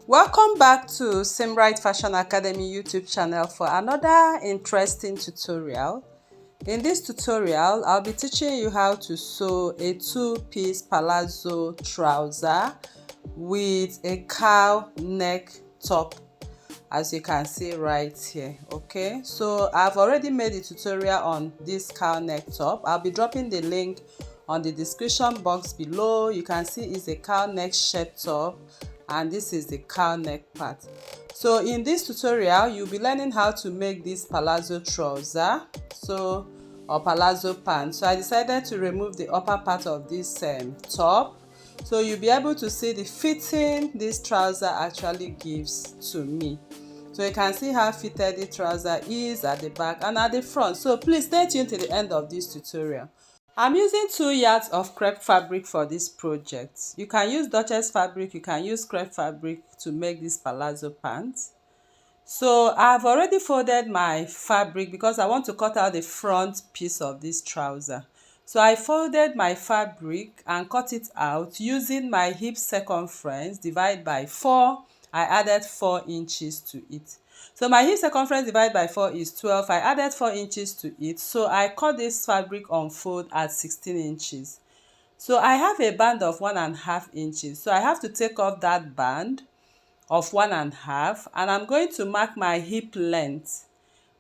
Welcome back to Simright Fashion Academy YouTube channel for another interesting tutorial. In this tutorial, I'll be teaching you how to sew a two-piece palazzo trouser with a cowl neck top, as you can see right here. Okay, so I've already made a tutorial on this cowl neck top. I'll be dropping the link on the description box below. You can see it's a cowl neck shirt top and this is the cowl neck part. So in this tutorial, you'll be learning how to make this palazzo trouser or palazzo pant. So I decided to remove the upper part of this top, so you'll be able to see the fitting this trouser actually gives to me. So you can see how fitted the trouser is at the back and at the front. So please stay tuned till the end of this tutorial. I'm using 2 yards of crepe fabric for this project. You can use Duchess fabric, you can use crepe fabric to make this palazzo pants. So I've already folded my fabric because I want to cut out the front piece of this trouser. So I folded my fabric and cut it out using my hip circumference divided by 4. I added 4 inches to it. So my hip circumference divided by 4 is 12. I added 4 inches to it. So I cut this fabric on fold at 16 inches. So I have a band of 1.5 inches. So I have to take off that band of 1.5 and I'm going to mark my hip length.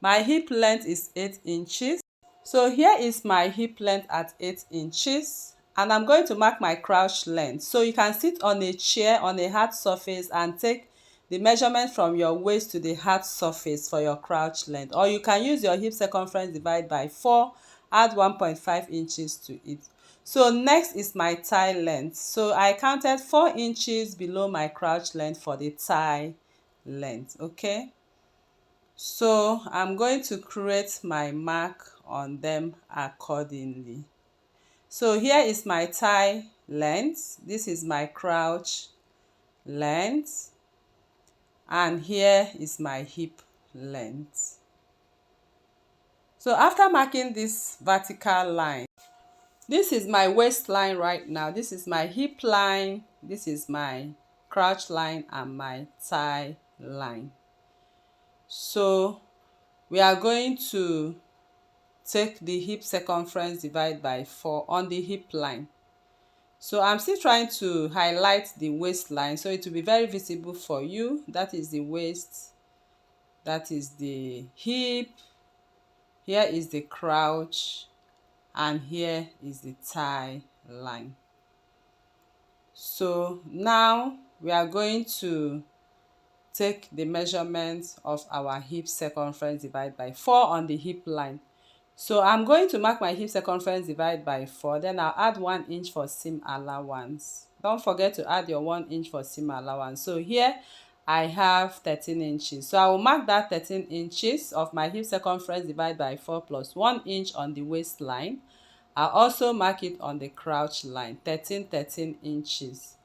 My hip length is 8 inches. So here is my hip length at 8 inches and I'm going to mark my crouch length. So you can sit on a chair on a hard surface and take the measurement from your waist to the hard surface for your crouch length, or you can use your hip circumference divided by 4, add 1.5 inches to it. So next is my thigh length. So I counted 4 inches below my crouch length for the thigh length. Okay, so I'm going to create my mark on them accordingly. So here is my thigh length, this is my crouch length, and here is my hip length. So after marking this vertical line, this is my waistline right now, this is my hip line, this is my crouch line and my thigh line. So we are going to take the hip circumference divided by 4 on the hip line. So I'm still trying to highlight the waistline so it will be very visible for you. That is the waist, that is the hip, here is the crouch, and here is the thigh line. So now we are going to take the measurement of our hip circumference divided by 4 on the hip line. So I'm going to mark my hip circumference divided by 4, then I'll add 1 inch for seam allowance. Don't forget to add your 1 inch for seam allowance. So here I have 13 inches. So I will mark that 13 inches of my hip circumference divided by 4 plus 1 inch on the waistline. I'll also mark it on the crouch line, 13 inches.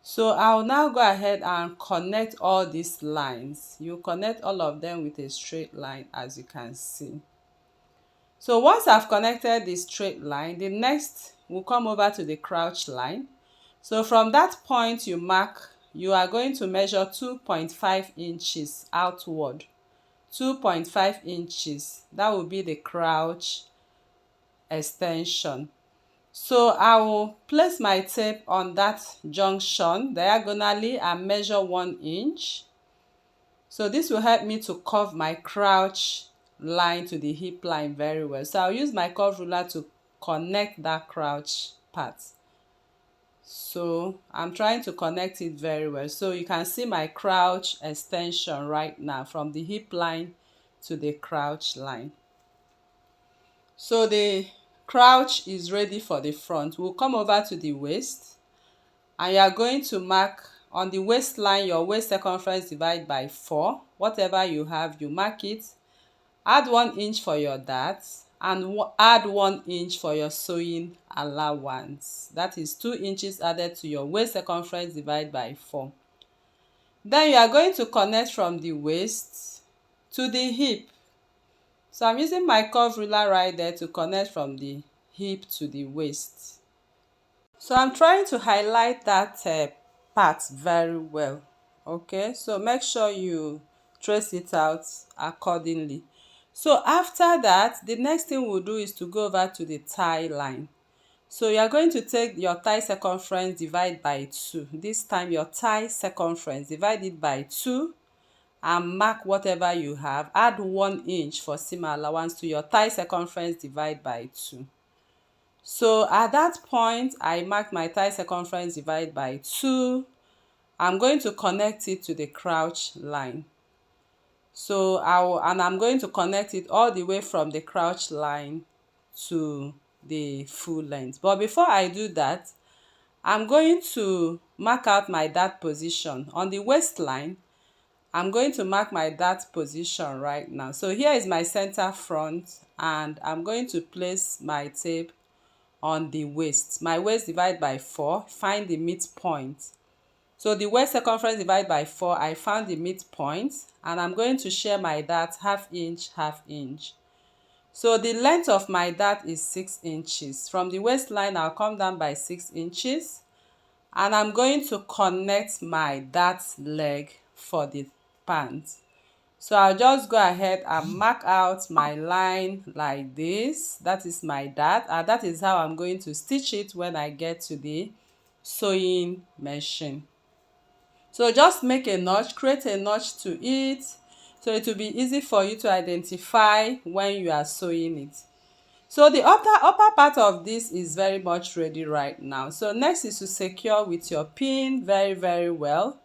So I'll now go ahead and connect all these lines. You connect all of them with a straight line, as you can see. So once I've connected the straight line, the next will come over to the crouch line. So from that point you mark, you are going to measure 2.5 inches outward. 2.5 inches, that will be the crouch extension. So I will place my tape on that junction diagonally and measure 1 inch. So this will help me to curve my crouch line to the hip line very well. So I'll use my curve ruler to connect that crouch part. So I'm trying to connect it very well. So you can see my crouch extension right now from the hip line to the crouch line. So the crouch is ready for the front. We'll come over to the waist and you are going to mark on the waistline your waist circumference divided by 4. Whatever you have, you mark it. Add 1 inch for your dart and add 1 inch for your sewing allowance. That is 2 inches added to your waist circumference divided by 4. Then you are going to connect from the waist to the hip. So I'm using my curve ruler right there to connect from the hip to the waist. So I'm trying to highlight that part very well. Okay, so make sure you trace it out accordingly. So after that, the next thing we'll do is to go over to the tie line. So you are going to take your tie circumference, divide by 2. This time your tie circumference, divide it by 2 and mark whatever you have. Add 1 inch for seam allowance to your tie circumference, divide by 2. So at that point, I mark my tie circumference, divide by 2. I'm going to connect it to the crouch line. So I'm going to connect it all the way from the crouch line to the full length. But before I do that, I'm going to mark out my dart position. On the waistline, I'm going to mark my dart position right now. So here is my center front, and I'm going to place my tape on the waist. My waist divide by 4, find the midpoint. So the waist circumference divided by 4, I found the midpoint, and I'm going to share my dart half inch, half inch. So the length of my dart is 6 inches. From the waistline, I'll come down by 6 inches, and I'm going to connect my dart leg for the pant. So I'll just go ahead and mark out my line like this. That is my dart, and that is how I'm going to stitch it when I get to the sewing machine. So just make a notch, create a notch to it, so it will be easy for you to identify when you are sewing it. So the upper part of this is very much ready right now. So next is to secure with your pin very well.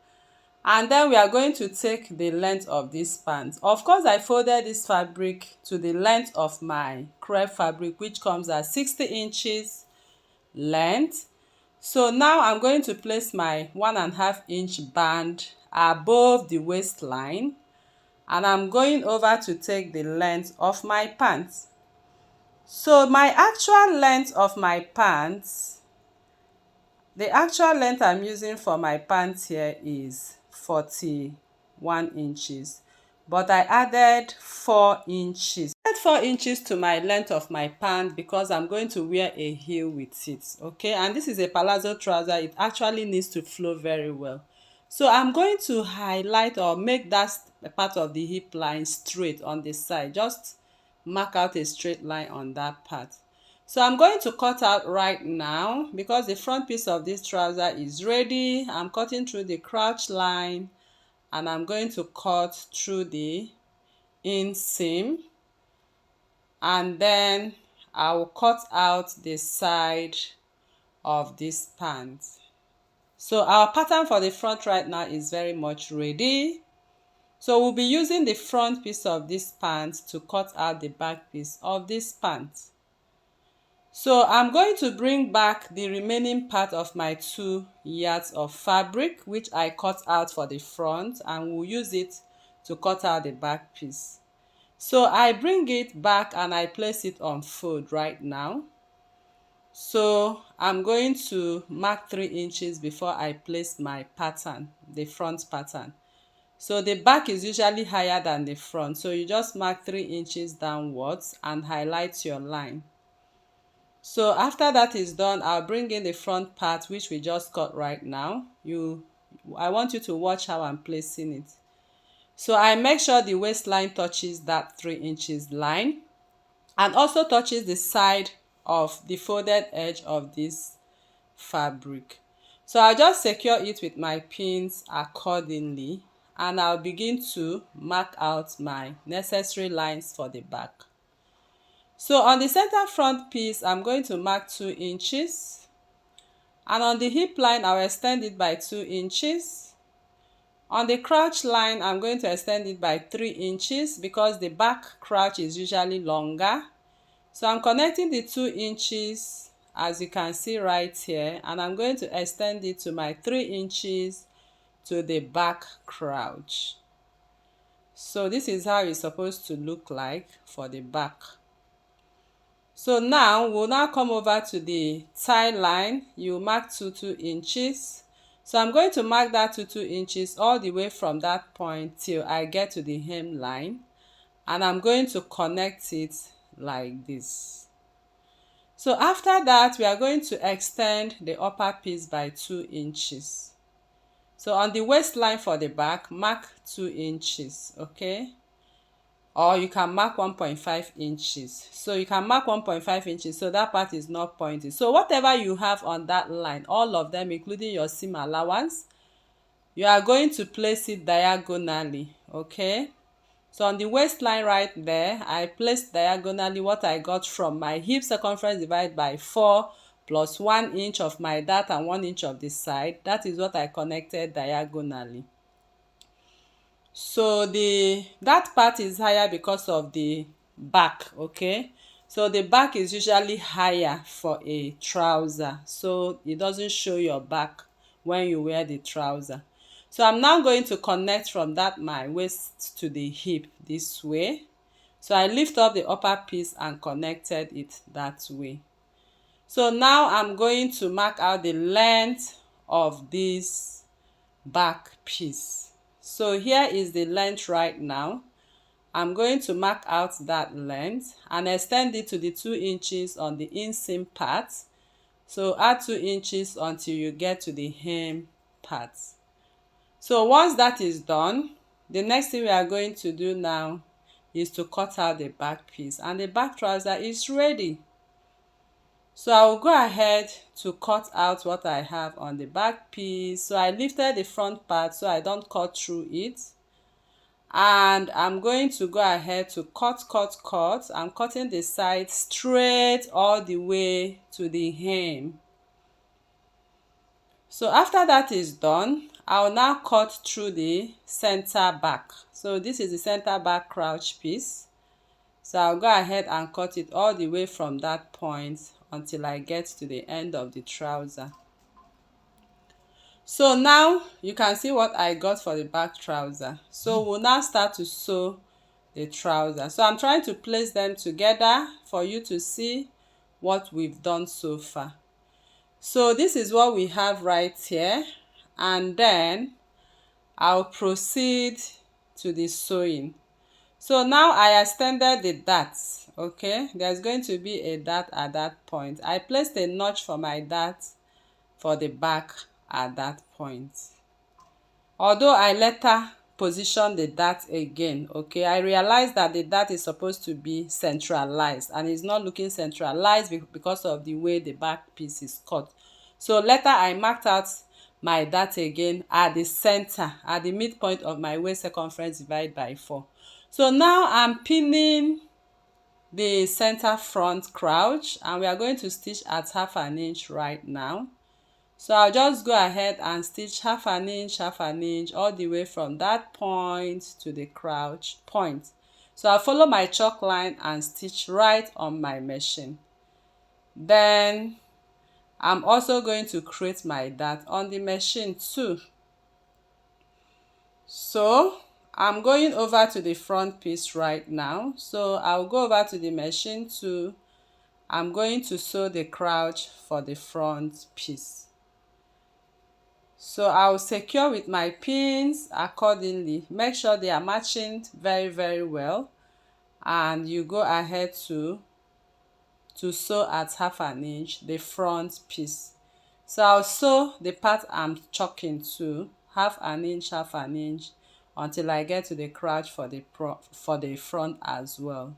And then we are going to take the length of this pant. Of course, I folded this fabric to the length of my crepe fabric, which comes at 60 inches length. So now I'm going to place my 1.5 inch band above the waistline, and I'm going over to take the length of my pants. So my actual length of my pants, the actual length I'm using for my pants here is 41 inches, but I added 4 inches. I added 4 inches to my length of my pant because I'm going to wear a heel with it, okay? And this is a palazzo trouser. It actually needs to flow very well. So I'm going to highlight or make that part of the hip line straight on the side. Just mark out a straight line on that part. So I'm going to cut out right now because the front piece of this trouser is ready. I'm cutting through the crouch line, and I'm going to cut through the inseam, and then I will cut out the side of this pant. So our pattern for the front right now is very much ready. So we'll be using the front piece of this pant to cut out the back piece of this pant. So I'm going to bring back the remaining part of my 2 yards of fabric, which I cut out for the front, and we'll use it to cut out the back piece. So I bring it back and I place it on fold right now. So I'm going to mark 3 inches before I place my pattern, the front pattern. So the back is usually higher than the front, so you just mark 3 inches downwards and highlight your line. So after that is done, I'll bring in the front part, which we just cut right now. I want you to watch how I'm placing it. So I make sure the waistline touches that 3 inches line, and also touches the side of the folded edge of this fabric. So I'll just secure it with my pins accordingly, and I'll begin to mark out my necessary lines for the back. So on the center front piece, I'm going to mark 2 inches, and on the hip line, I'll extend it by 2 inches. On the crouch line, I'm going to extend it by 3 inches because the back crouch is usually longer. So I'm connecting the 2 inches, as you can see right here, and I'm going to extend it to my 3 inches to the back crouch. So this is how it's supposed to look like for the back. So now we'll now come over to the tie line. You mark 2 inches. So I'm going to mark that 2 inches all the way from that point till I get to the hemline, and I'm going to connect it like this. So after that, we are going to extend the upper piece by 2 inches. So on the waistline for the back, mark 2 inches, okay? Or you can mark 1.5 inches. So you can mark 1.5 inches, so that part is not pointed. So whatever you have on that line, all of them, including your seam allowance, you are going to place it diagonally, okay? So on the waistline right there, I placed diagonally what I got from my hip circumference divided by 4 plus 1 inch of my dart and 1 inch of the side. That is what I connected diagonally. So that part is higher because of the back, okay? So the back is usually higher for a trouser, so it doesn't show your back when you wear the trouser. So I'm now going to connect from that my waist to the hip this way. So I lift up the upper piece and connected it that way. So now I'm going to mark out the length of this back piece. So here is the length right now. I'm going to mark out that length and extend it to the 2 inches on the inseam part. So add 2 inches until you get to the hem part. So once that is done, the next thing we are going to do now is to cut out the back piece, and the back trouser is ready. So I will go ahead to cut out what I have on the back piece. So I lifted the front part so I don't cut through it. And I'm going to go ahead to cut. I'm cutting the side straight all the way to the hem. So after that is done, I'll now cut through the center back. So this is the center back crouch piece. So I'll go ahead and cut it all the way from that point until I get to the end of the trouser. So now you can see what I got for the back trouser. So we'll now start to sew the trouser. So I'm trying to place them together for you to see what we've done so far. So this is what we have right here, and then I'll proceed to the sewing. So now I extended the dart, okay? There's going to be a dart at that point. I placed a notch for my dart for the back at that point. Although I later position the dart again, okay, I realized that the dart is supposed to be centralized and it's not looking centralized because of the way the back piece is cut. So later I marked out my dart again at the center, at the midpoint of my waist circumference divided by 4. So now I'm pinning the center front crouch, and we are going to stitch at 1/2 inch right now. So I'll just go ahead and stitch 1/2 inch all the way from that point to the crouch point. So I'll follow my chalk line and stitch right on my machine. Then I'm also going to create my dart on the machine too. So I'm going over to the front piece right now. So I'll go over to the machine too. I'm going to sew the crouch for the front piece. So I'll secure with my pins accordingly. Make sure they are matching very well, and you go ahead to sew at 1/2 inch the front piece. So I'll sew the part I'm chalking to 1/2 inch until I get to the crouch for the front as well.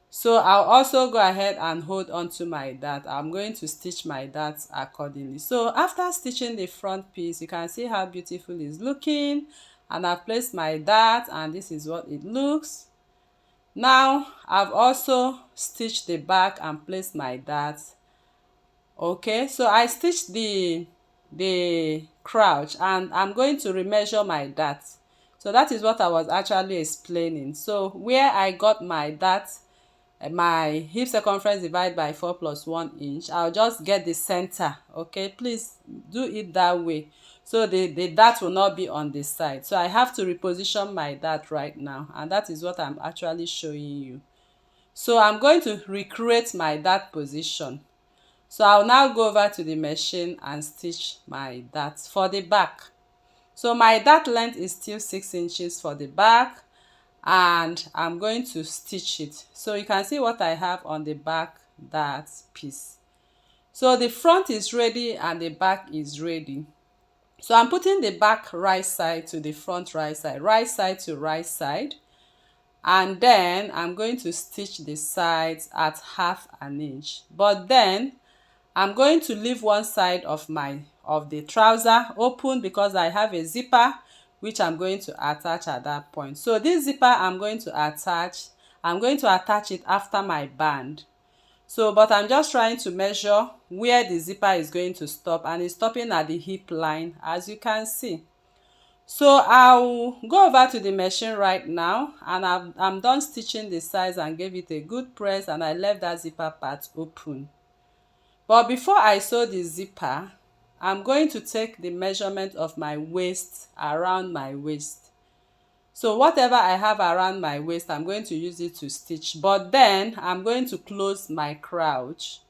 So I'll also go ahead and hold on to my dart. I'm going to stitch my darts accordingly. So after stitching the front piece, you can see how beautiful it's looking, and I've placed my dart, and this is what it looks. Now I've also stitched the back and placed my dart. Okay, so I stitched the crouch, and I'm going to remeasure my dart. So that is what I was actually explaining. So where I got my dart, my hip circumference divided by 4 plus 1 inch, I'll just get the center. Okay, please do it that way, so the dart will not be on the side. So I have to reposition my dart right now, and that is what I'm actually showing you. So I'm going to recreate my dart position. So I'll now go over to the machine and stitch my dart for the back. So my dart length is still 6 inches for the back, and I'm going to stitch it. So you can see what I have on the back dart piece. So the front is ready and the back is ready. So I'm putting the back right side to the front right side to right side, and then I'm going to stitch the sides at 1/2 inch. But then I'm going to leave one side of the trouser open because I have a zipper which I'm going to attach at that point. So this zipper I'm going to attach it after my band. So but I'm just trying to measure where the zipper is going to stop, and it's stopping at the hip line, as you can see. So I'll go over to the machine right now, and I'm done stitching the sides and gave it a good press, and I left that zipper part open. But before I sew the zipper, I'm going to take the measurement of my waist, around my waist. So whatever I have around my waist, I'm going to use it to stitch, but then I'm going to close my crouch.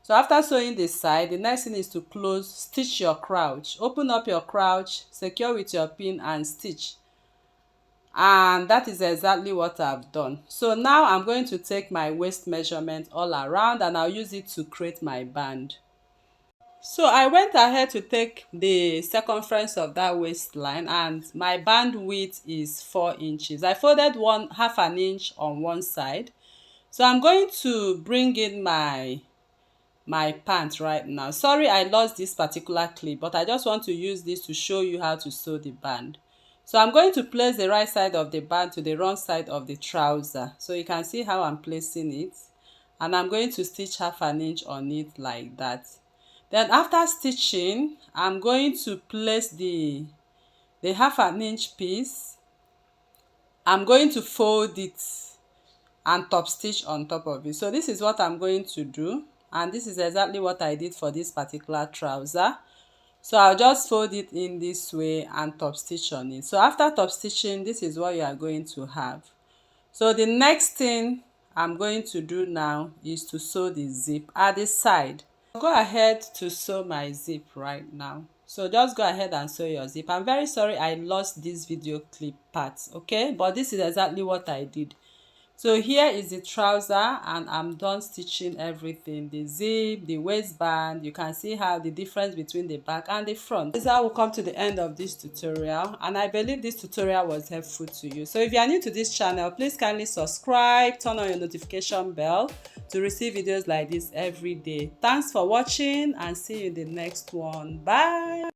So after sewing this side, the next thing is to stitch your crouch. Open up your crouch, secure with your pin and stitch. And that is exactly what I've done. So now I'm going to take my waist measurement all around, and I'll use it to create my band. So I went ahead to take the circumference of that waistline, and my band width is 4 inches. I folded 1/2 inch on one side. So I'm going to bring in my pant right now. Sorry I lost this particular clip, but I just want to use this to show you how to sew the band. So I'm going to place the right side of the band to the wrong side of the trouser, so you can see how I'm placing it, and I'm going to stitch 1/2 inch on it like that. Then after stitching, I'm going to place the 1/2 inch piece. I'm going to fold it and top stitch on top of it. So this is what I'm going to do, and this is exactly what I did for this particular trouser. So I'll just fold it in this way and top stitch on it. So after top stitching, this is what you are going to have. So the next thing I'm going to do now is to sew the zip at the side. I'll go ahead to sew my zip right now. So just go ahead and sew your zip. I'm very sorry I lost this video clip part, okay, but this is exactly what I did. So here is the trouser, and I'm done stitching everything, the zip, the waistband. You can see how the difference between the back and the front. This is how we come to the end of this tutorial, and I believe this tutorial was helpful to you. So if you are new to this channel, please kindly subscribe, turn on your notification bell to receive videos like this every day. Thanks for watching, and see you in the next one. Bye.